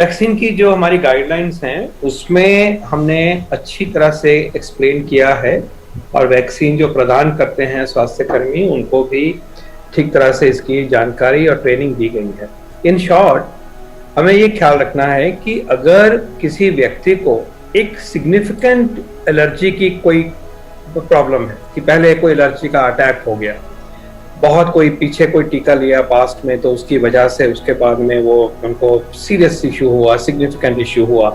Vaccine की जो हमारी गाइडलाइंस हैं उसमें हमने अच्छी तरह से एक्सप्लेन किया है और वैक्सीन जो प्रदान करते हैं स्वास्थ्य कर्मी उनको भी ठीक तरह से इसकी जानकारी और ट्रेनिंग दी गई है। इन शॉर्ट, हमें ये ख्याल रखना है कि अगर किसी व्यक्ति को एक सिग्निफिकेंट एलर्जी की कोई प्रॉब्लम है कि पहले कोई एलर्जी का अटैक हो गया, बहुत कोई पीछे कोई टीका लिया पास्ट में तो उसकी वजह से उसके बाद में वो उनको सीरियस इशू हुआ, सिग्निफिकेंट इशू हुआ,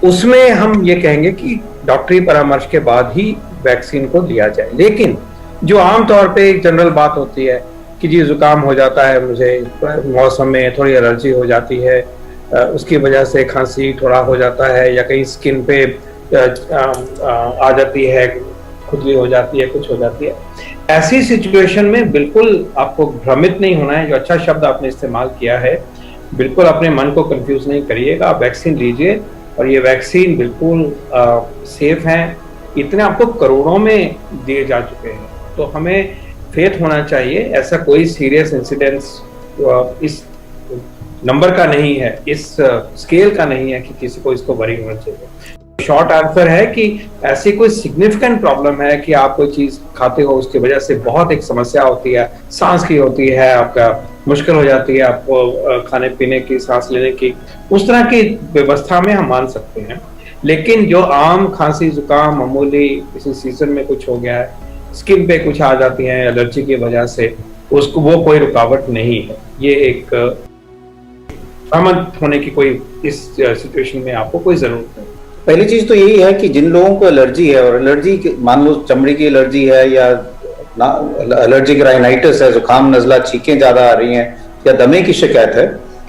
उसमें हम ये कहेंगे कि डॉक्टरी परामर्श के बाद ही वैक्सीन को लिया जाए। लेकिन जो आमतौर पे एक जनरल बात होती है कि जी जुकाम हो जाता है, मुझे मौसम में थोड़ी एलर्जी हो जाती है, उसकी वजह से खांसी थोड़ा हो जाता है या कहीं स्किन पे आ जाती है, खुजली हो जाती है, कुछ हो जाती है, ऐसी सिचुएशन में बिल्कुल आपको भ्रमित नहीं होना है। जो अच्छा शब्द आपने इस्तेमाल किया है, बिल्कुल अपने मन को कंफ्यूज नहीं करिएगा, आप वैक्सीन लीजिए और ये वैक्सीन बिल्कुल सेफ है। इतने आपको करोड़ों में दिए जा चुके हैं, तो हमें फेथ होना चाहिए। ऐसा कोई सीरियस इंसिडेंट्स इस नंबर का नहीं है, इस स्केल का नहीं है कि किसी को इसको वरी होना चाहिए। शॉर्ट आंसर है कि ऐसी कोई सिग्निफिकेंट प्रॉब्लम है कि आप कोई चीज खाते हो उसकी वजह से बहुत एक समस्या होती है, सांस की होती है, आपका मुश्किल हो जाती है आपको खाने पीने की, सांस लेने की, उस तरह की व्यवस्था में हम मान सकते हैं। लेकिन जो आम खांसी जुकाम मामूली किसी सीजन में कुछ हो गया है, स्किन पे कुछ आ जाती है एलर्जी की वजह से, उसको वो कोई रुकावट नहीं है। ये एक सहमत होने की कोई इस सिचुएशन में आपको कोई जरूरत नहीं। पहली चीज तो यही है कि जिन लोगों को एलर्जी है, और एलर्जी मान लो चमड़ी की एलर्जी है या एलर्जिक राइनाइटिस है, जुकाम नजला छींकें ज्यादा आ रही हैं या दमे की शिकायत है,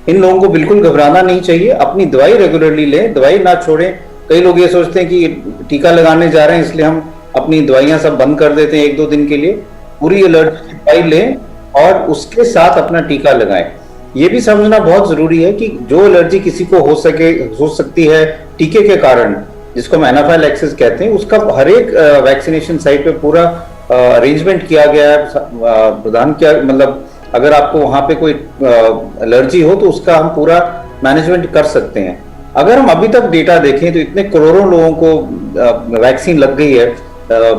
इन लोगों को बिल्कुल घबराना नहीं चाहिए। अपनी दवाई रेगुलरली लें, दवाई ना छोड़ें। कई लोग ये सोचते हैं कि टीका लगाने जा रहे हैं इसलिए हम अपनी दवाइयां सब बंद कर देते हैं 1-2 दिन के लिए। पूरी एलर्जी की दवाई लें और उसके साथ अपना टीका लगाएं। ये भी समझना बहुत जरूरी है कि जो एलर्जी किसी को हो सकती है टीके के कारण, जिसको हम एनाफाइलैक्सिस कहते हैं, उसका हर एक वैक्सीनेशन साइट पे पूरा अरेंजमेंट किया गया है, प्रदान किया। मतलब अगर आपको वहां पे कोई एलर्जी हो तो उसका हम पूरा मैनेजमेंट कर सकते हैं। अगर हम अभी तक डेटा देखें तो इतने करोड़ों लोगों को वैक्सीन लग गई है,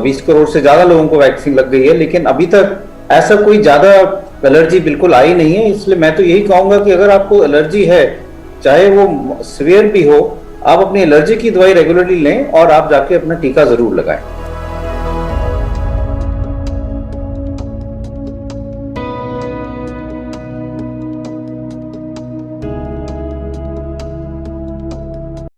20 करोड़ से ज्यादा लोगों को वैक्सीन लग गई है, लेकिन अभी तक ऐसा कोई ज्यादा एलर्जी बिल्कुल आई नहीं है। इसलिए मैं तो यही कहूंगा कि अगर आपको एलर्जी है, चाहे वो सीवियर भी हो, आप अपनी एलर्जी की दवाई रेगुलरली लें और आप जाके अपना टीका जरूर लगाएं।